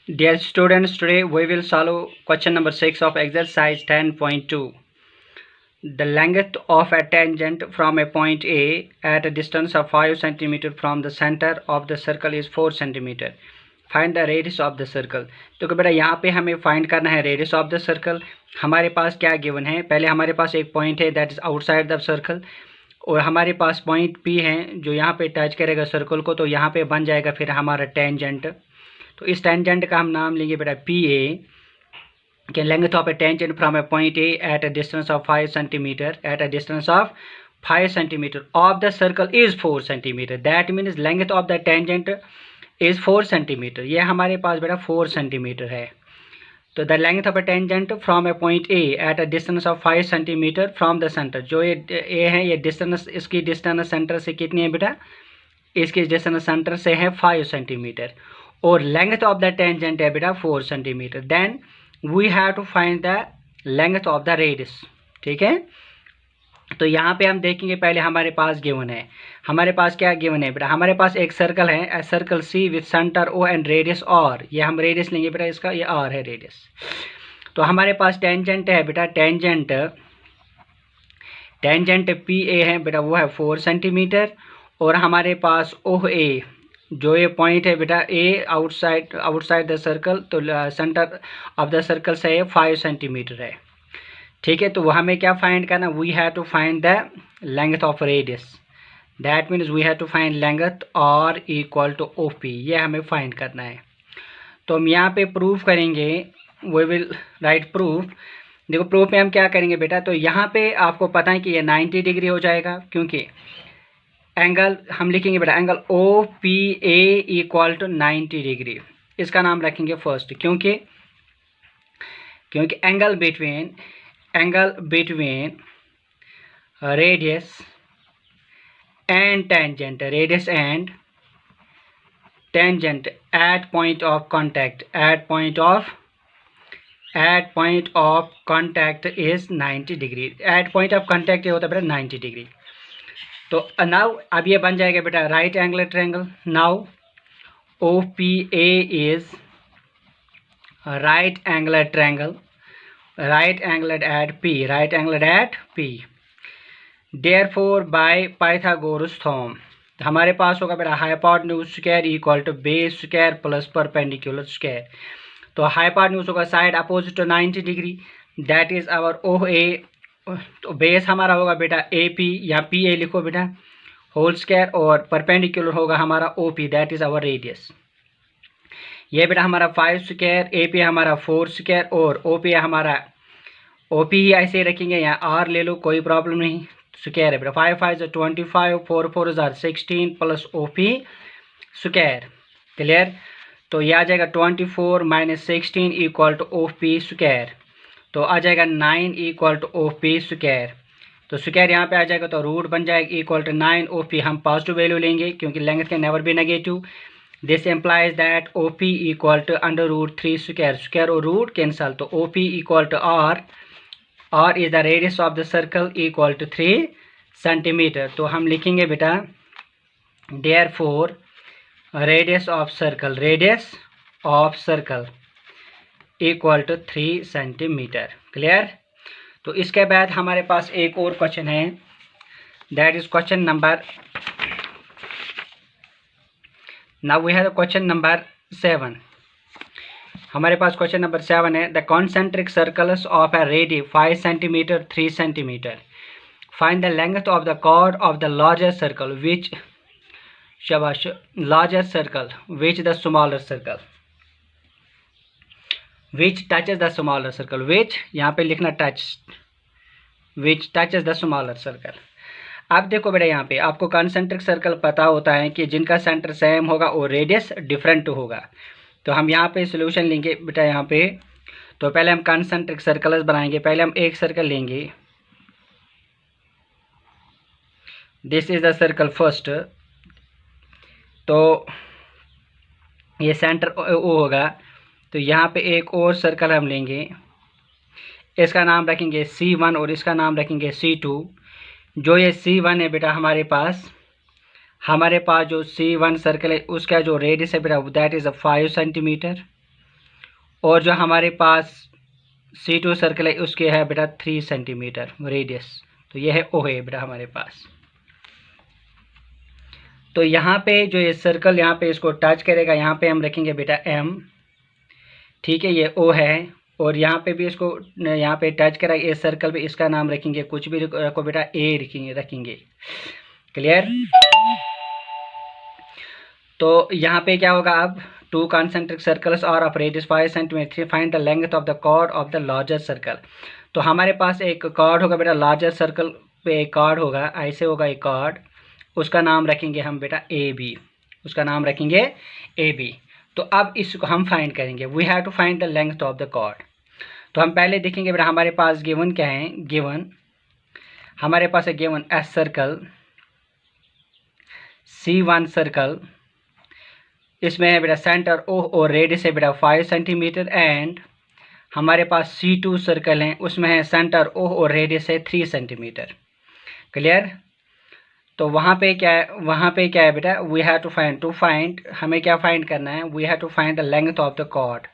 Dear students, today we will solve question number 6 of exercise 10.2. The length of a tangent from a point A at a distance of 5 cm from the center of the circle is 4 cm. Find the radius of the circle. तो बेटा यहाँ पे हमें find करना है radius of the circle. हमारे पास क्या given है, पहले हमारे पास एक पॉइंट है that is outside the circle और हमारे पास पॉइंट P है जो यहाँ पे टच करेगा सर्कल को, तो यहाँ पे बन जाएगा फिर हमारा टेंजेंट. तो इस टेंजेंट का हम नाम लेंगे बेटा पी ए. के length of A tangent from A point A at a distance of 5 centimetre at a distance of 5 centimetre of the circle is 4 centimetre. That means length of the tangent is 4 centimetre. ये हमारे पास बेटा 4 centimetre है. तो the length of A tangent from A point A at a distance of 5 centimetre from the centre. जो ये ए है ये distance, इसकी डिस्टेंस सेंटर से कितनी है बेटा, इसकी डिस्टेंस सेंटर से है 5 सेंटीमीटर और लेंथ ऑफ द टेंजेंट है बेटा 4 centimetre. Then we have to find the length of the radius. ठीक है, तो यहाँ पे हम देखेंगे पहले हमारे पास गिवन है. हमारे पास क्या गिवन है बेटा, हमारे पास एक सर्कल है, a circle C with centre O and radius R. ये हम रेडियस लेंगे बेटा, इसका ये आर है रेडियस. तो हमारे पास टेंजेंट है बेटा, टेंजेंट पी ए है बेटा, वो है 4 सेंटीमीटर और हमारे पास ओह ए जो ये पॉइंट है बेटा ए आउटसाइड द सर्कल, तो सेंटर ऑफ द सर्कल से ये 5 सेंटीमीटर है. ठीक है, तो वो हमें क्या फाइंड करना, we have to find the length of radius. That means we have to find length R equal to O P. ये हमें फाइंड करना है. तो हम यहाँ पे प्रूफ करेंगे, वी विल राइट प्रूफ. देखो प्रूफ में हम क्या करेंगे बेटा, तो यहाँ पे आपको पता है कि ये 90 डिग्री हो जाएगा क्योंकि एंगल हम लिखेंगे बेटा angle O P A equal to 90 degree. इसका नाम रखेंगे फर्स्ट क्योंकि angle between radius and tangent at point of contact is 90 degree. At point of contact ये होता है बेटा 90 डिग्री. तो नाउ अब ये बन जाएगा बेटा right angle triangle. Now O P A is right angle triangle, right angle at P. Therefore by Pythagoras theorem हमारे पास होगा बेटा hypotenuse square equal to base square plus perpendicular square. तो हाइपोटेन्यूज होगा side opposite to 90 degree, that is our O A. तो base हमारा होगा बेटा ए पी या पी ए लिखो बेटा होल स्क्वायर और परपेंडिकुलर होगा हमारा O P, that is our radius. ये बेटा हमारा 5 स्क्वायर, ए पी हमारा 4 स्क्वायर और ओ पी हमारा ओ पी ही ऐसे रखेंगे, यहाँ आर ले लो कोई प्रॉब्लम नहीं. स्क्वायर है बेटा 5 5 25, 4 4 16 plus O P square. Clear, तो ये आ जाएगा 24 minus 16 equal to O P square. तो आ जाएगा 9 equal to O P square. तो स्क्वायर यहाँ पे आ जाएगा तो रूट बन जाएगा इक्वल टू 9 ओ पी. हम पॉजिटिव वैल्यू लेंगे क्योंकि length can never be negative. This implies that O P equal to under root 3 square और रूट कैंसल. तो ओ P equal to R is the radius of the circle equal to 3 centimetre. तो हम लिखेंगे बेटा therefore radius of circle equal to 3 centimetre. Clear. तो इसके बाद हमारे पास एक और क्वेश्चन है, that is question number, now we have question number 7. हमारे पास क्वेश्चन नंबर 7 है the concentric circles of a radii 5 centimetre 3 centimetre. Find the length of the chord of the larger circle which the smaller circle which touches the smaller circle. which यहाँ पे लिखना which touches the smaller circle. अब देखो बेटा यहाँ पे आपको concentric circle पता होता है कि जिनका सेंटर सेम होगा और रेडियस डिफरेंट होगा. तो हम यहाँ पे सॉल्यूशन लेंगे बेटा यहाँ पे. तो पहले हम कॉन्सेंट्रिक सर्कल्स बनाएंगे. पहले हम एक सर्कल लेंगे, this is the circle first. तो ये सेंटर ओ होगा. तो यहाँ पे एक और सर्कल हम लेंगे, इसका नाम रखेंगे C1 और इसका नाम रखेंगे C2. जो ये C1 है बेटा हमारे पास जो C1 सर्कल है उसका जो रेडियस है बेटा दैट इज़ 5 सेंटीमीटर. और जो हमारे पास C2 सर्कल है उसके है बेटा 3 सेंटीमीटर रेडियस। तो ये है OA बेटा हमारे पास। तो यहाँ पे जो ये सर्कल यहाँ पे इसको टच करेगा, यहाँ पे हम रखेंगे बेटा M, ठीक है, ये O है। और यहाँ पे भी इसको यहाँ पे टच करेगा इस सर्कल पे, इसका नाम रखेंगे कुछ भी रखो बेटा A रखेंगे। क्लियर? तो यहाँ पे क्या होगा अब, 2 concentric circles are of radius 5 cm, find the length of the chord of the larger circle। तो हमारे पास एक कॉर्ड होगा बेटा, लार्जर सर्कल पे एक कॉर्ड होगा, ऐसे होगा एक कॉर्ड, उसका नाम रखेंगे हम बेटा AB, उसका नाम रखेंगे AB। तो अब इसको हम फाइंड करेंगे, we have to find the length of the chord. तो हम पहले देखेंगे बेटा हमारे पास गिवन क्या है, गिवन हमारे पास है given S circle, C1 circle, इसमें है बेटा सेंटर O और रेडियस है बेटा 5 सेंटीमीटर, एंड हमारे पास C2 सर्कल है, उसमें है सेंटर O और रेडियस है 3 सेंटीमीटर। क्लियर? तो वहाँ पे क्या है बेटा, वी हैव टू फाइंड हमें क्या फाइंड करना है, we have to find the length of the chord,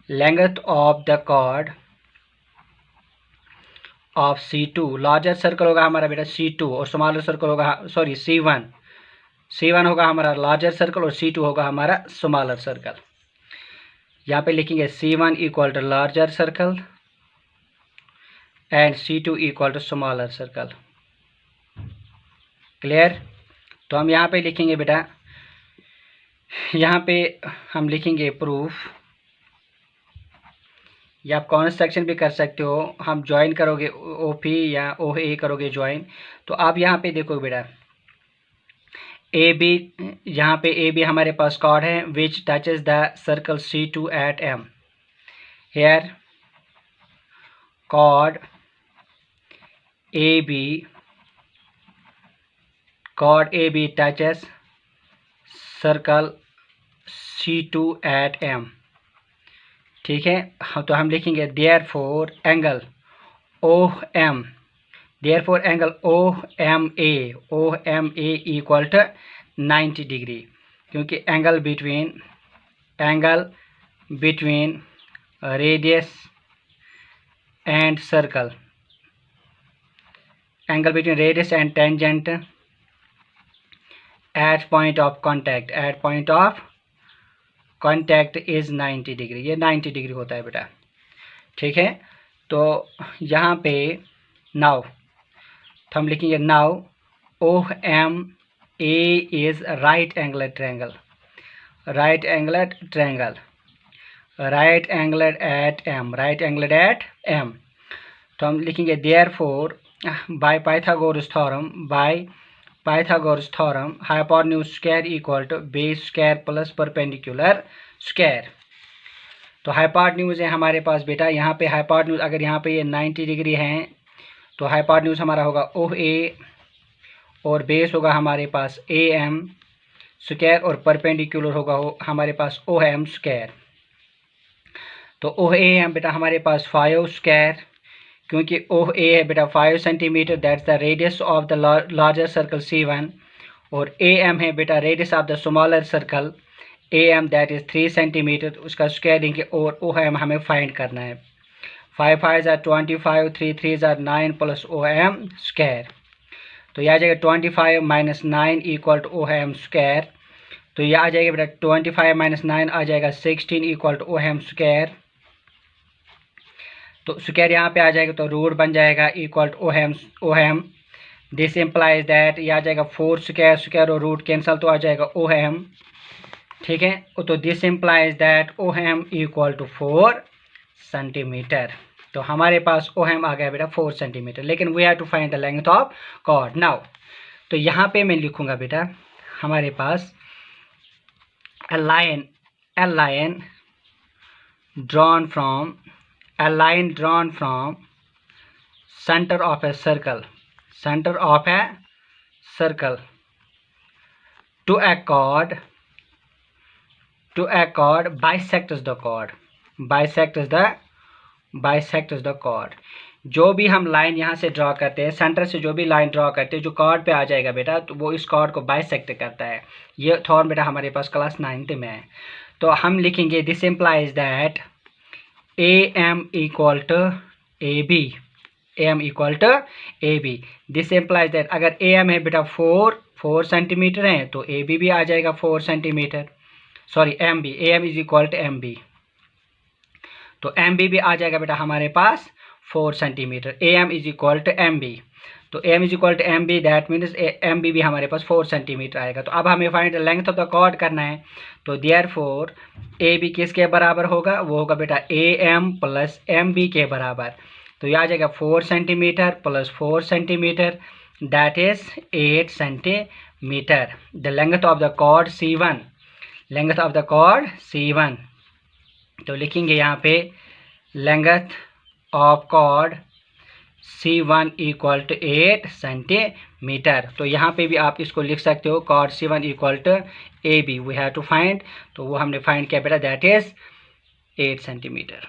length of the chord of C2। Larger circle होगा हमारा बेटा C2 और स्मॉलर सर्कल होगा C1 होगा हमारा लार्जर सर्कल और C2 होगा हमारा स्मॉलर सर्कल। यहाँ पे लिखेंगे C1 equal to larger circle and C2 equal to smaller circle. Clear? तो हम यहाँ पे लिखेंगे बेटा, यहाँ पे हम लिखेंगे प्रूफ, या आप कॉन्स्ट्रक्शन भी कर सकते हो, हम ज्वाइन करोगे OP या OA करोगे ज्वाइन। तो आप यहाँ पे देखो बेटा AB, यहाँ पे AB हमारे पास कॉर्ड है which touches the circle C2 at M। Here chord AB touches circle C2 at M। ठीक है, तो हम लिखेंगे therefore angle OM, therefore angle OMA equal to 90 degree, क्योंकि angle between radius and circle, angle between radius and tangent at point of contact is 90 degree, ये 90 degree होता है बेटा। ठीक है, तो यहाँ पे नाउ तो हम लिखेंगे now OMA is right angled triangle at M। तो हम लिखेंगे therefore by Pythagoras theorem hypotenuse square equal to base square plus perpendicular square. तो हाइपोटेन्यूज है हमारे पास बेटा, यहाँ पे हाइपोटेन्यूज अगर यहाँ पे ये 90 डिग्री है तो हाइपोटेन्यूज हमारा होगा OA और बेस होगा हमारे पास AM स्क्वायर और परपेंडिकुलर होगा हमारे पास OM स्क्वायर। तो OAM बेटा हमारे पास 5 स्क्वायर, क्योंकि OA है बेटा 5 centimetre, that's the radius of the larger circle C1, और AM है बेटा radius of the smaller circle AM, that is 3 centimetre, उसका स्क्वायर देंगे और OM हमें फाइंड करना है। 5 5 are 25, 3 3 are 9 plus OM square. तो यह आ जाएगा 25 minus 9 equal to OM square. तो यह आ जाएगा बेटा 25 माइनस 9 आ जाएगा 16 इक्वल टू OM स्क्वायर। तो स्क्वायर यहाँ पे आ जाएगा तो रूट बन जाएगा equal to OM। This implies that यह आ जाएगा 4 स्क्वायर और रूट कैंसल तो आ जाएगा OM। ठीक है, तो this implies that OM equal to 4 centimetre. तो हमारे पास OM आ गया बेटा 4 सेंटीमीटर, लेकिन we have to find the length of chord now. तो यहाँ पे मैं लिखूंगा बेटा हमारे पास a line drawn from center of a circle to a chord bisects the chord। जो भी हम लाइन यहाँ से ड्रॉ करते हैं, सेंटर से जो भी लाइन ड्रॉ करते हैं, जो कॉर्ड पे आ जाएगा बेटा, तो वो इस कॉर्ड को बाइसेक्ट करता है। ये थॉर्म बेटा हमारे पास क्लास 9th में है। तो हम लिखेंगे this implies that A M equal to A B, A M equal to A B. This implies that अगर ए एम है बेटा 4 सेंटीमीटर है तो ए बी भी आ जाएगा 4 centimetre, sorry M B, A M is equal to M B, तो M B भी आ जाएगा बेटा हमारे पास 4 centimetre. A M is equal to M B, तो M is equal to M B, that means M B भी हमारे पास 4 सेंटीमीटर आएगा। तो अब हमें find length of the chord करना है, तो देयरफॉर ए बी किसके बराबर होगा, वो होगा बेटा A M plus M B के बराबर। तो ये आ जाएगा 4 centimetre plus 4 centimetre, that is 8 centimetre. The length of the chord C1, length of the chord C1, तो लिखेंगे यहाँ पे length of chord C1 equal to 8 centimetre. तो यहाँ पे भी आप इसको लिख सकते हो chord C1 equal to A B, we have to find, तो वो हमने फाइंड किया बेटा दैट इज 8 सेंटीमीटर।